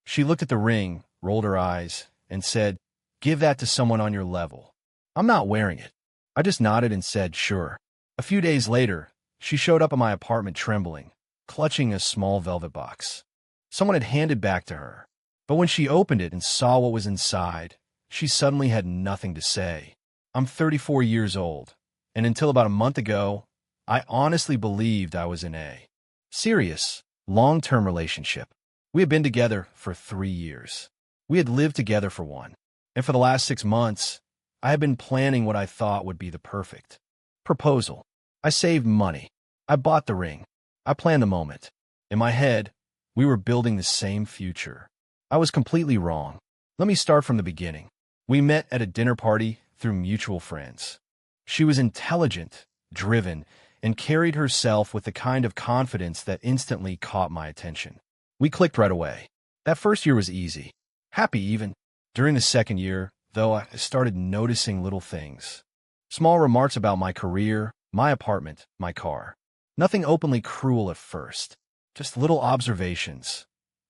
She looked at the ring, rolled her eyes, and said, "Give that to someone on your level." "I'm not wearing it." I just nodded and said, "Sure." A few days later, she showed up at my apartment trembling, clutching a small velvet box. Someone had handed back to her. But when she opened it and saw what was inside, she suddenly had nothing to say. I'm 34 years old, and until about a month ago, I honestly believed I was in a serious, long-term relationship. We had been together for 3 years. We had lived together for one. And for the last 6 months, I had been planning what I thought would be the perfect proposal. I saved money. I bought the ring. I planned the moment. In my head, we were building the same future. I was completely wrong. Let me start from the beginning. We met at a dinner party through mutual friends. She was intelligent, driven, and carried herself with the kind of confidence that instantly caught my attention. We clicked right away. That first year was easy. Happy even. During the second year, though, I started noticing little things. Small remarks about my career, my apartment, my car. Nothing openly cruel at first. Just little observations.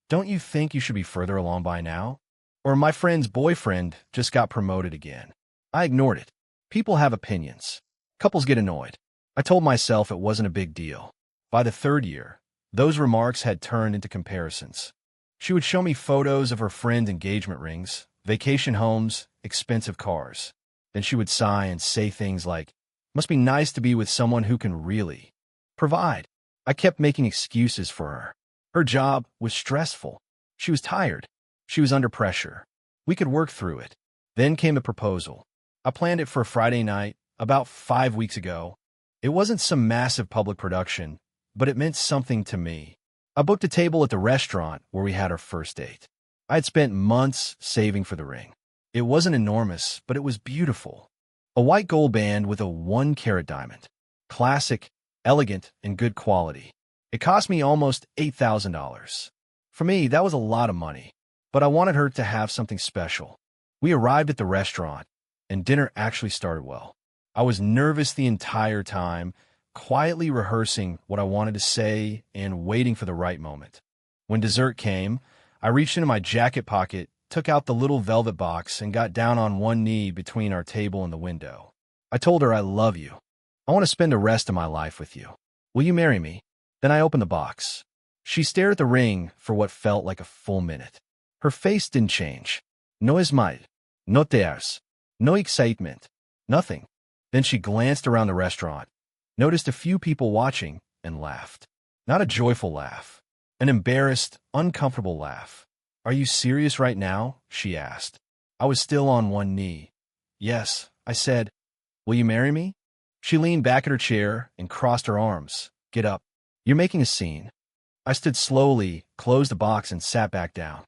"Don't you think you should be further along by now?" Or, "My friend's boyfriend just got promoted again." I ignored it. People have opinions. Couples get annoyed. I told myself it wasn't a big deal. By the third year, those remarks had turned into comparisons. She would show me photos of her friends' engagement rings, vacation homes, expensive cars. Then she would sigh and say things like, "Must be nice to be with someone who can really provide." I kept making excuses for her. Her job was stressful. She was tired. She was under pressure. We could work through it. Then came the proposal. I planned it for a Friday night, about 5 weeks ago. It wasn't some massive public production, but it meant something to me. I booked a table at the restaurant where we had our first date. I had spent months saving for the ring. It wasn't enormous, but it was beautiful. A white gold band with a 1-carat diamond. Classic, elegant, and good quality. It cost me almost $8,000. For me, that was a lot of money, but I wanted her to have something special. We arrived at the restaurant, and dinner actually started well. I was nervous the entire time, quietly rehearsing what I wanted to say and waiting for the right moment. When dessert came, I reached into my jacket pocket, took out the little velvet box, and got down on one knee between our table and the window. I told her, "I love you. I want to spend the rest of my life with you. Will you marry me?" Then I opened the box. She stared at the ring for what felt like a full minute. Her face didn't change. No smile, no tears, no excitement, nothing. Then she glanced around the restaurant, noticed a few people watching, and laughed. Not a joyful laugh. An embarrassed, uncomfortable laugh. "Are you serious right now?" she asked. I was still on one knee. "Yes," I said. "Will you marry me?" She leaned back in her chair and crossed her arms. "Get up. You're making a scene." I stood slowly, closed the box, and sat back down.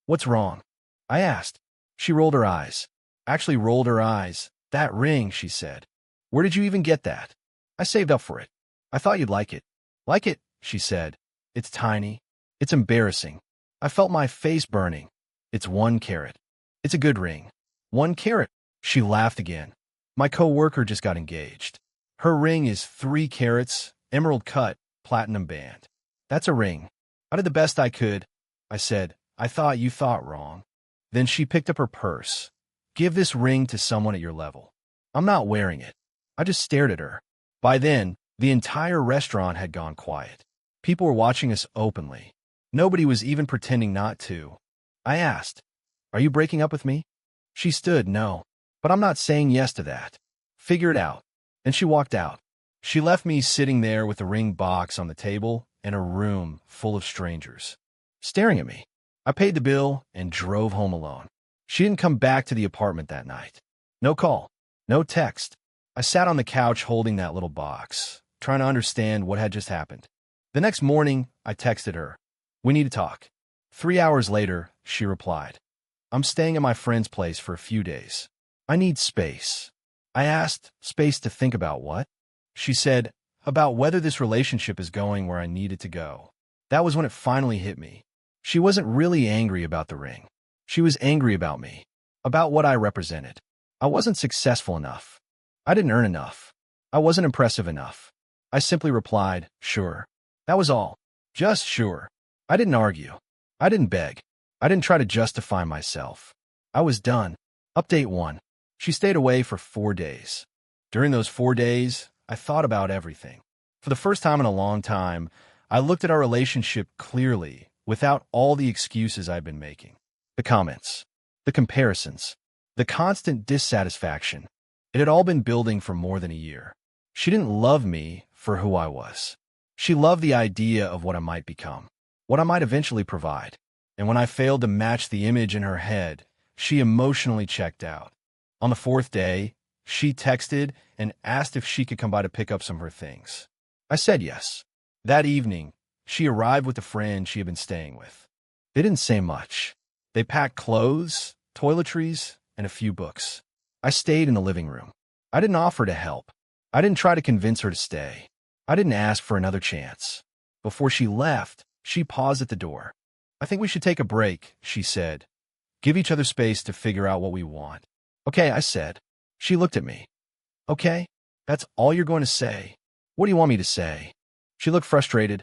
"What's wrong?" I asked. She rolled her eyes. Actually rolled her eyes. "That ring," she said. "Where did you even get that?" "I saved up for it. I thought you'd like it." "Like it?" she said. "It's tiny. It's embarrassing." I felt my face burning. "It's 1 carat. It's a good ring." 1 carat. She laughed again. "My co-worker just got engaged. Her ring is 3 carats, emerald cut, platinum band. That's a ring." "I did the best I could," I said. "I thought you thought wrong." Then she picked up her purse. "Give this ring to someone at your level." "I'm not wearing it." I just stared at her. By then, the entire restaurant had gone quiet. People were watching us openly. Nobody was even pretending not to. I asked, "Are you breaking up with me?" She stood, "No, but I'm not saying yes to that. Figure it out." And she walked out. She left me sitting there with the ring box on the table and a room full of strangers staring at me. I paid the bill and drove home alone. She didn't come back to the apartment that night. No call, no text. I sat on the couch holding that little box, trying to understand what had just happened. The next morning, I texted her, "We need to talk." 3 hours later, she replied, "I'm staying at my friend's place for a few days. I need space." I asked, "Space to think about what?" She said, "About whether this relationship is going where I need it to go." That was when it finally hit me. She wasn't really angry about the ring. She was angry about me, about what I represented. I wasn't successful enough. I didn't earn enough. I wasn't impressive enough. I simply replied, "Sure." That was all. Just sure. I didn't argue. I didn't beg. I didn't try to justify myself. I was done. Update 1. She stayed away for 4 days. During those 4 days, I thought about everything. For the first time in a long time, I looked at our relationship clearly, without all the excuses I've been making. The comments, the comparisons, the constant dissatisfaction. It had all been building for more than a year. She didn't love me for who I was. She loved the idea of what I might become, what I might eventually provide. And when I failed to match the image in her head, she emotionally checked out. On the 4th day, she texted and asked if she could come by to pick up some of her things. I said yes. That evening, she arrived with a friend she had been staying with. They didn't say much. They packed clothes, toiletries, and a few books. I stayed in the living room. I didn't offer to help. I didn't try to convince her to stay. I didn't ask for another chance. Before she left, she paused at the door. I think we should take a break, she said. Give each other space to figure out what we want. Okay, I said. She looked at me. Okay, that's all you're going to say? What do you want me to say? She looked frustrated.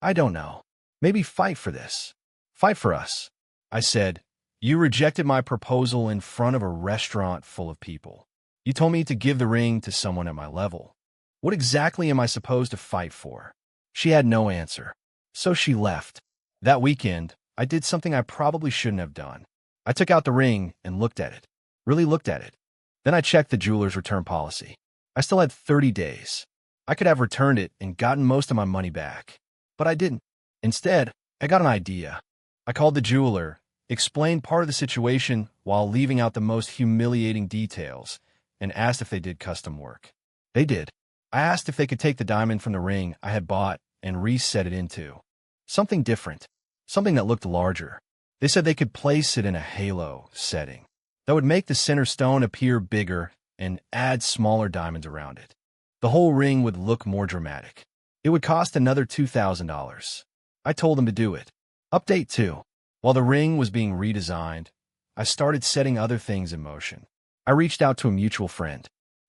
I don't know. Maybe fight for this. Fight for us. I said, you rejected my proposal in front of a restaurant full of people. You told me to give the ring to someone at my level. What exactly am I supposed to fight for? She had no answer. So she left. That weekend, I did something I probably shouldn't have done. I took out the ring and looked at it. Really looked at it. Then I checked the jeweler's return policy. I still had 30 days. I could have returned it and gotten most of my money back. But I didn't. Instead, I got an idea. I called the jeweler, explained part of the situation while leaving out the most humiliating details, and asked if they did custom work. They did. I asked if they could take the diamond from the ring I had bought and reset it into something different, something that looked larger. They said they could place it in a halo setting that would make the center stone appear bigger and add smaller diamonds around it. The whole ring would look more dramatic. It would cost another $2,000. I told them to do it. Update 2. While the ring was being redesigned, I started setting other things in motion. I reached out to a mutual friend.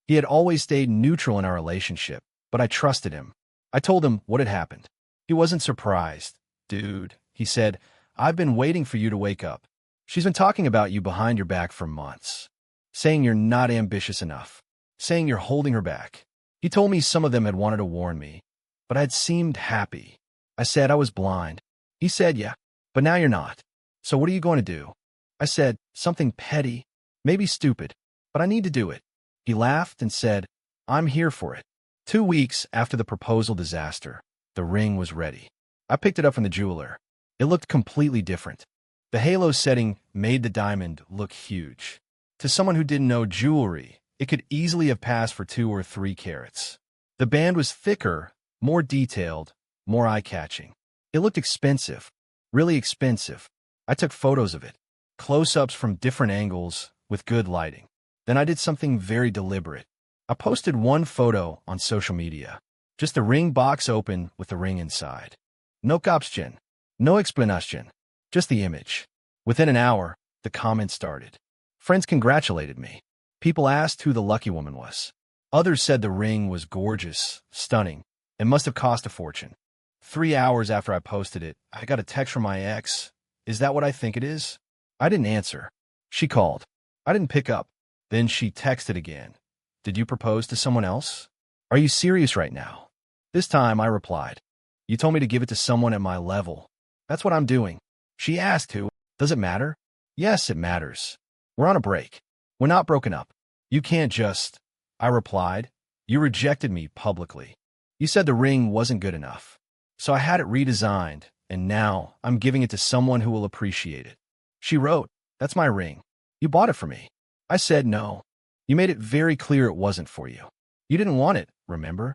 He had always stayed neutral in our relationship, but I trusted him. I told him what had happened. He wasn't surprised. Dude, he said, I've been waiting for you to wake up. She's been talking about you behind your back for months, saying you're not ambitious enough, saying you're holding her back. He told me some of them had wanted to warn me, but I had seemed happy. I said I was blind. He said, yeah, but now you're not. So what are you going to do? I said, something petty, maybe stupid, but I need to do it. He laughed and said, I'm here for it. 2 weeks after the proposal disaster, the ring was ready. I picked it up from the jeweler. It looked completely different. The halo setting made the diamond look huge. To someone who didn't know jewelry, it could easily have passed for 2 or 3 carats. The band was thicker, more detailed, more eye-catching. It looked expensive, really expensive. I took photos of it, close-ups from different angles with good lighting. Then I did something very deliberate. I posted one photo on social media. Just the ring box open with the ring inside. No caption, no explanation, just the image. Within an hour, the comments started. Friends congratulated me. People asked who the lucky woman was. Others said the ring was gorgeous, stunning, and must have cost a fortune. 3 hours after I posted it, I got a text from my ex. Is that what I think it is? I didn't answer. She called. I didn't pick up. Then she texted again. Did you propose to someone else? Are you serious right now? This time I replied. You told me to give it to someone at my level. That's what I'm doing. She asked who. Does it matter? Yes, it matters. We're on a break. We're not broken up. You can't just... I replied. You rejected me publicly. You said the ring wasn't good enough. So I had it redesigned, and now I'm giving it to someone who will appreciate it. She wrote, that's my ring. You bought it for me. I said no. You made it very clear it wasn't for you. You didn't want it, remember?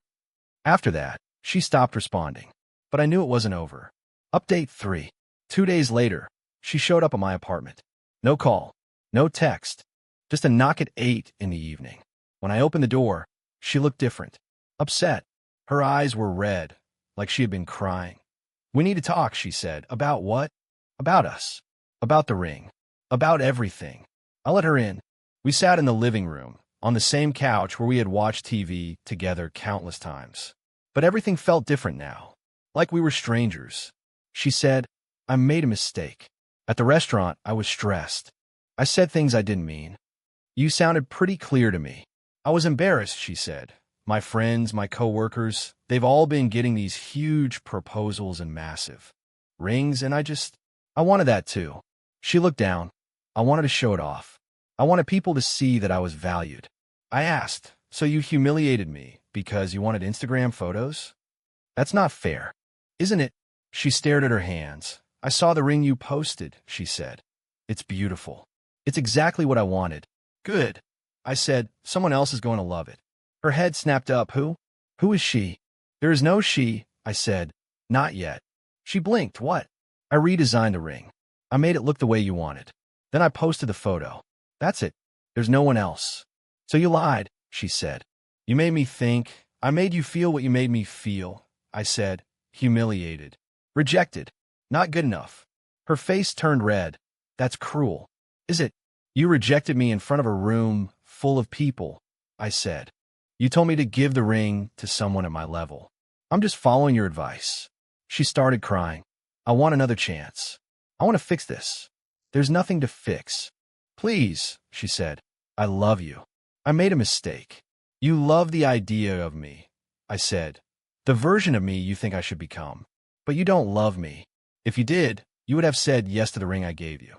After that, she stopped responding. But I knew it wasn't over. Update 3. 2 days later, she showed up at my apartment. No call, no text, just a knock at 8 in the evening. When I opened the door, she looked different, upset. Her eyes were red, like she had been crying. We need to talk, she said. About what? About us. About the ring. About everything. I let her in. We sat in the living room, on the same couch where we had watched TV together countless times. But everything felt different now, like we were strangers. She said, I made a mistake. At the restaurant, I was stressed. I said things I didn't mean. You sounded pretty clear to me. I was embarrassed, she said. My friends, my coworkers, they've all been getting these huge proposals and massive rings, and I wanted that too. She looked down. I wanted to show it off. I wanted people to see that I was valued. I asked, so you humiliated me because you wanted Instagram photos? That's not fair, isn't it? She stared at her hands. I saw the ring you posted, she said. It's beautiful. It's exactly what I wanted. Good. I said, someone else is going to love it. Her head snapped up. Who? Who is she? There is no she, I said. Not yet. She blinked. What? I redesigned the ring. I made it look the way you wanted. Then I posted the photo. That's it. There's no one else. So you lied, she said. You made me think. I made you feel what you made me feel, I said, humiliated. Rejected. Not good enough. Her face turned red. That's cruel. Is it? You rejected me in front of a room full of people, I said. You told me to give the ring to someone at my level. I'm just following your advice. She started crying. I want another chance. I want to fix this. There's nothing to fix. Please, she said. I love you. I made a mistake. You love the idea of me, I said. The version of me you think I should become. But you don't love me. If you did, you would have said yes to the ring I gave you.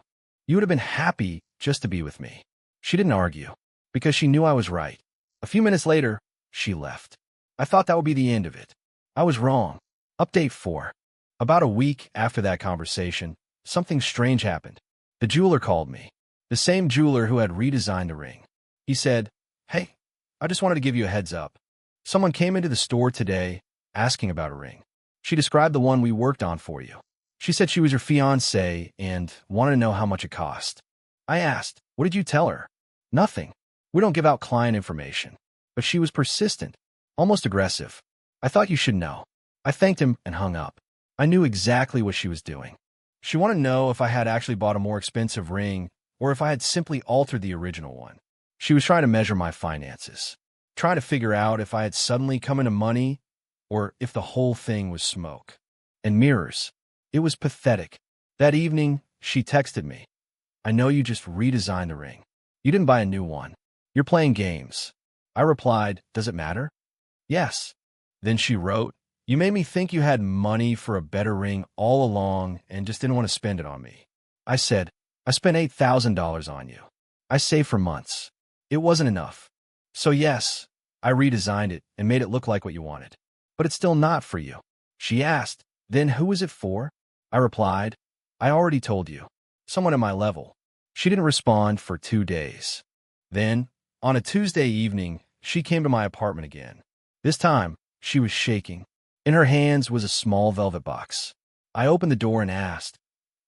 You would have been happy just to be with me. She didn't argue, because she knew I was right. A few minutes later, she left. I thought that would be the end of it. I was wrong. Update 4. About a week after that conversation, something strange happened. The jeweler called me. The same jeweler who had redesigned the ring. He said, "Hey, I just wanted to give you a heads up. Someone came into the store today asking about a ring. She described the one we worked on for you. She said she was your fiancé and wanted to know how much it cost." I asked, "What did you tell her?" "Nothing. We don't give out client information." But she was persistent, almost aggressive. I thought you should know. I thanked him and hung up. I knew exactly what she was doing. She wanted to know if I had actually bought a more expensive ring or if I had simply altered the original one. She was trying to measure my finances, trying to figure out if I had suddenly come into money or if the whole thing was smoke and mirrors. It was pathetic. That evening, she texted me. "I know you just redesigned the ring. You didn't buy a new one. You're playing games." I replied, "Does it matter?" "Yes." Then she wrote, "You made me think you had money for a better ring all along and just didn't want to spend it on me." I said, "I spent $8,000 on you. I saved for months. It wasn't enough. So yes, I redesigned it and made it look like what you wanted. But it's still not for you." She asked, "Then who is it for?" I replied, "I already told you. Someone at my level." She didn't respond for 2 days. Then, on a Tuesday evening, she came to my apartment again. This time, she was shaking. In her hands was a small velvet box. I opened the door and asked,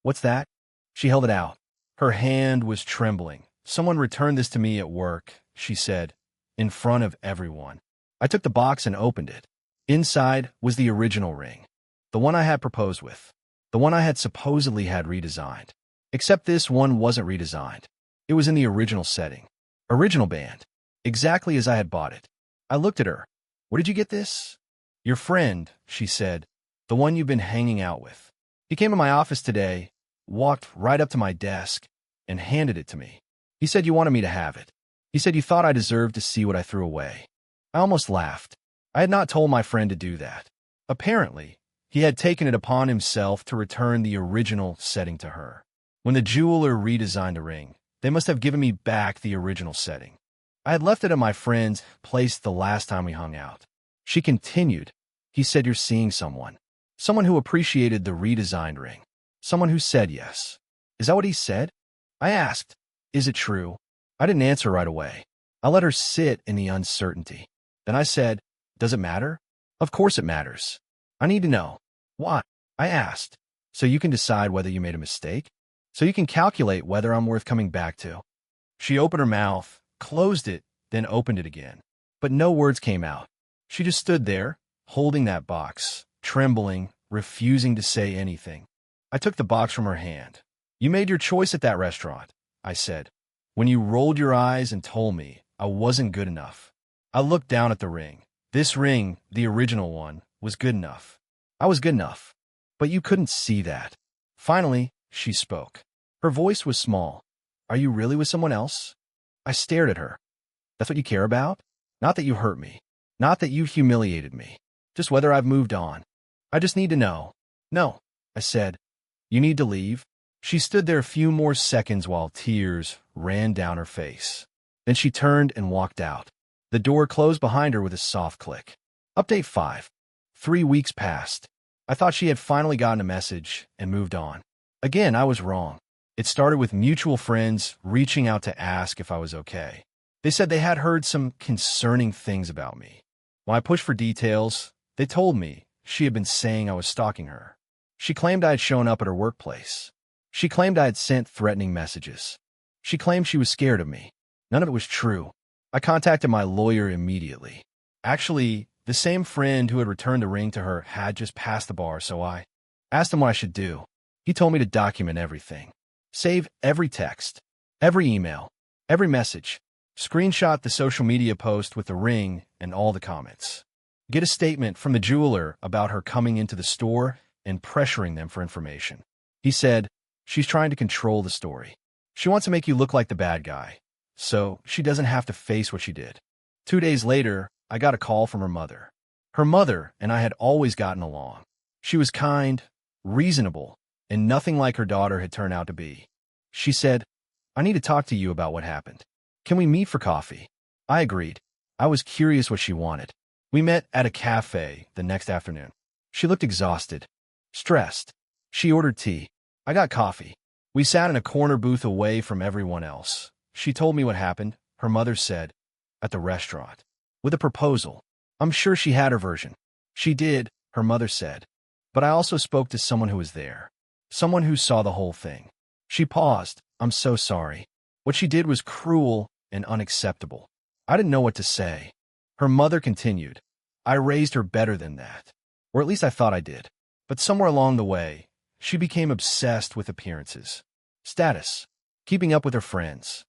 "What's that?" She held it out. Her hand was trembling. "Someone returned this to me at work," she said, in front of everyone. I took the box and opened it. Inside was the original ring, the one I had proposed with, the one I had supposedly had redesigned. Except this one wasn't redesigned. It was in the original setting. Original band. Exactly as I had bought it. I looked at her. "Where did you get this?" "Your friend," she said. "The one you've been hanging out with. He came to my office today, walked right up to my desk, and handed it to me. He said you wanted me to have it. He said you thought I deserved to see what I threw away." I almost laughed. I had not told my friend to do that. Apparently, he had taken it upon himself to return the original setting to her. When the jeweler redesigned the ring, they must have given me back the original setting. I had left it at my friend's place the last time we hung out. She continued, "He said you're seeing someone. Someone who appreciated the redesigned ring. Someone who said yes." "Is that what he said?" I asked. "Is it true?" I didn't answer right away. I let her sit in the uncertainty. Then I said, "Does it matter?" "Of course it matters. I need to know." "Why?" I asked. "So you can decide whether you made a mistake? So you can calculate whether I'm worth coming back to." She opened her mouth, closed it, then opened it again. But no words came out. She just stood there, holding that box, trembling, refusing to say anything. I took the box from her hand. "You made your choice at that restaurant," I said, "when you rolled your eyes and told me I wasn't good enough." I looked down at the ring. This ring, the original one, was good enough. I was good enough. But you couldn't see that. Finally, she spoke. Her voice was small. Are you really with someone else? I stared at her. That's what you care about? Not that you hurt me. Not that you humiliated me. Just whether I've moved on. I just need to know. No, I said. You need to leave? She stood there a few more seconds while tears ran down her face. Then she turned and walked out. The door closed behind her with a soft click. Update 5. 3 weeks passed. I thought she had finally gotten a message and moved on. Again, I was wrong. It started with mutual friends reaching out to ask if I was okay. They said they had heard some concerning things about me. When I pushed for details, they told me she had been saying I was stalking her. She claimed I had shown up at her workplace. She claimed I had sent threatening messages. She claimed she was scared of me. None of it was true. I contacted my lawyer immediately. Actually, the same friend who had returned the ring to her had just passed the bar, so I asked him what I should do. He told me to document everything. Save every text, every email, every message. Screenshot the social media post with the ring and all the comments. Get a statement from the jeweler about her coming into the store and pressuring them for information. He said, she's trying to control the story. She wants to make you look like the bad guy, so she doesn't have to face what she did. 2 days later, I got a call from her mother. Her mother and I had always gotten along. She was kind, reasonable, and nothing like her daughter had turned out to be. She said, I need to talk to you about what happened. Can we meet for coffee? I agreed. I was curious what she wanted. We met at a cafe the next afternoon. She looked exhausted, stressed. She ordered tea. I got coffee. We sat in a corner booth away from everyone else. She told me what happened, her mother said, at the restaurant. With a proposal. I'm sure she had her version. She did, her mother said. But I also spoke to someone who was there. Someone who saw the whole thing. She paused. I'm so sorry. What she did was cruel and unacceptable. I didn't know what to say. Her mother continued. I raised her better than that. Or at least I thought I did. But somewhere along the way, she became obsessed with appearances. Status. Keeping up with her friends.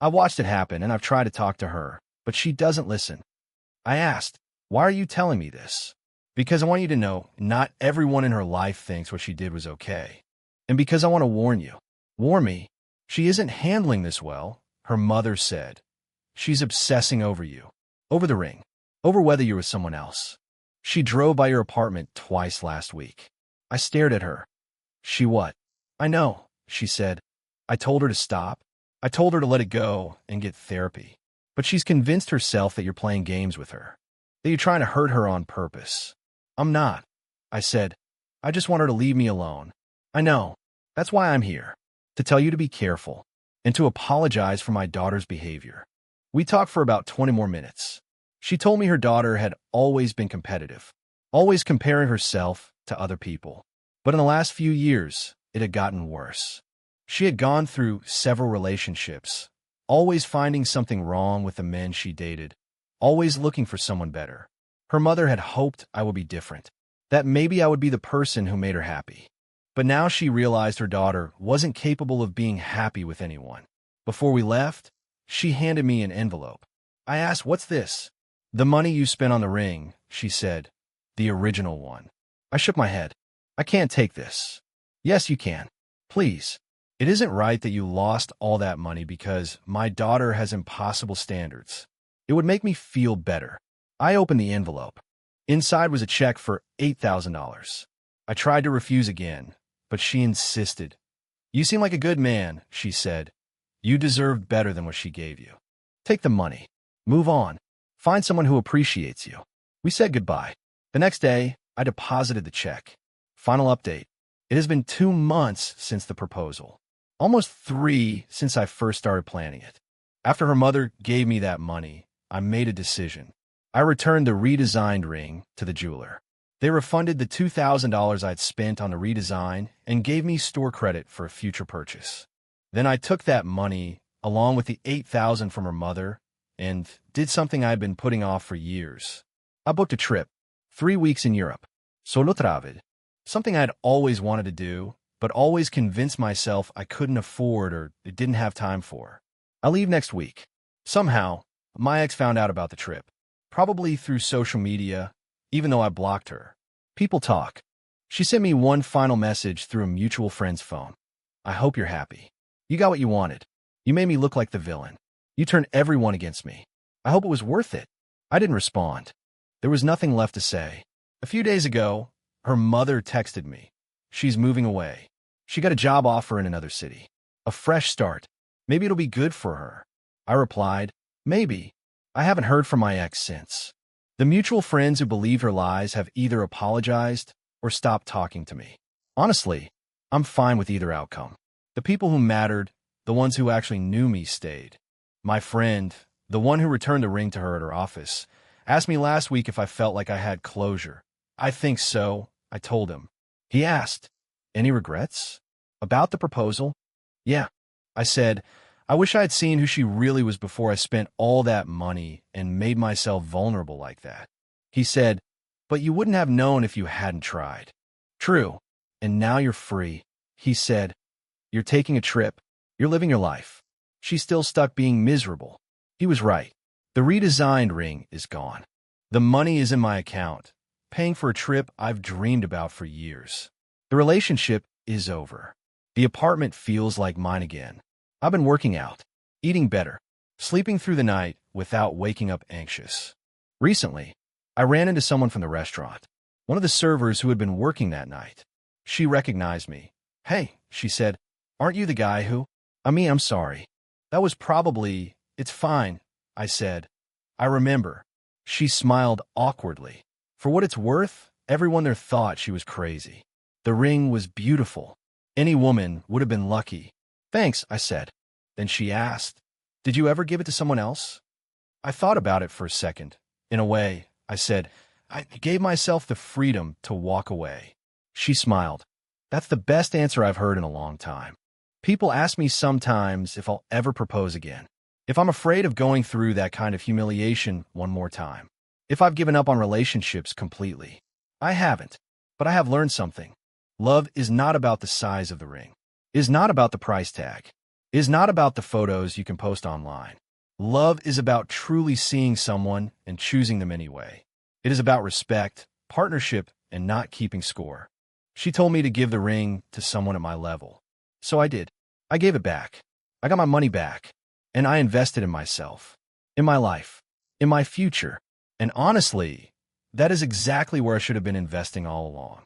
I watched it happen and I've tried to talk to her, but she doesn't listen. I asked, why are you telling me this? Because I want you to know not everyone in her life thinks what she did was okay. And because I want to warn you. Warn me. She isn't handling this well, her mother said. She's obsessing over you. Over the ring. Over whether you're with someone else. She drove by your apartment twice last week. I stared at her. She what? I know, she said. I told her to stop. I told her to let it go and get therapy. But she's convinced herself that you're playing games with her. That you're trying to hurt her on purpose. I'm not. I said. I just want her to leave me alone. I know. That's why I'm here. To tell you to be careful. And to apologize for my daughter's behavior. We talked for about 20 more minutes. She told me her daughter had always been competitive. Always comparing herself to other people. But in the last few years, it had gotten worse. She had gone through several relationships, always finding something wrong with the men she dated, always looking for someone better. Her mother had hoped I would be different, that maybe I would be the person who made her happy. But now she realized her daughter wasn't capable of being happy with anyone. Before we left, she handed me an envelope. I asked, what's this? The money you spent on the ring, she said. The original one. I shook my head. I can't take this. Yes, you can. Please. It isn't right that you lost all that money because my daughter has impossible standards. It would make me feel better. I opened the envelope. Inside was a check for $8,000. I tried to refuse again, but she insisted. You seem like a good man, she said. You deserved better than what she gave you. Take the money. Move on. Find someone who appreciates you. We said goodbye. The next day, I deposited the check. Final update. It has been 2 months since the proposal. Almost 3 since I first started planning it. After her mother gave me that money, I made a decision. I returned the redesigned ring to the jeweler. They refunded the $2,000 I'd spent on the redesign and gave me store credit for a future purchase. Then I took that money, along with the $8,000 from her mother, and did something I'd been putting off for years. I booked a trip, 3 weeks in Europe. Solo travel. Something I'd always wanted to do, but always convinced myself I couldn't afford or didn't have time for. I leave next week. Somehow, my ex found out about the trip. Probably through social media, even though I blocked her. People talk. She sent me one final message through a mutual friend's phone. I hope you're happy. You got what you wanted. You made me look like the villain. You turned everyone against me. I hope it was worth it." I didn't respond. There was nothing left to say. A few days ago, her mother texted me. She's moving away. She got a job offer in another city. A fresh start. Maybe it'll be good for her. I replied, "Maybe." I haven't heard from my ex since. The mutual friends who believed her lies have either apologized or stopped talking to me. Honestly, I'm fine with either outcome. The people who mattered, the ones who actually knew me, stayed. My friend, the one who returned the ring to her at her office, asked me last week if I felt like I had closure. "I think so," I told him. He asked, "Any regrets?" "About the proposal?" "Yeah." I said, "I wish I had seen who she really was before I spent all that money and made myself vulnerable like that." He said, "But you wouldn't have known if you hadn't tried." "True. And now you're free." He said, "You're taking a trip. You're living your life." She's still stuck being miserable. He was right. The redesigned ring is gone. The money is in my account, paying for a trip I've dreamed about for years. The relationship is over. The apartment feels like mine again. I've been working out, eating better, sleeping through the night without waking up anxious. Recently, I ran into someone from the restaurant, one of the servers who had been working that night. She recognized me. "Hey," she said, "aren't you the guy who—" I'm sorry. That was probably— It's fine," I said. "I remember." She smiled awkwardly. For what it's worth, everyone there thought she was crazy. The ring was beautiful. Any woman would have been lucky. "Thanks," I said. Then she asked, "Did you ever give it to someone else?" I thought about it for a second. "In a way," I said. "I gave myself the freedom to walk away." She smiled. "That's the best answer I've heard in a long time." People ask me sometimes if I'll ever propose again, if I'm afraid of going through that kind of humiliation one more time, if I've given up on relationships completely. I haven't, but I have learned something. Love is not about the size of the ring, is not about the price tag, is not about the photos you can post online. Love is about truly seeing someone and choosing them anyway. It is about respect, partnership, and not keeping score. She told me to give the ring to someone at my level. So I did. I gave it back. I got my money back. And I invested in myself, in my life, in my future. And honestly, that is exactly where I should have been investing all along.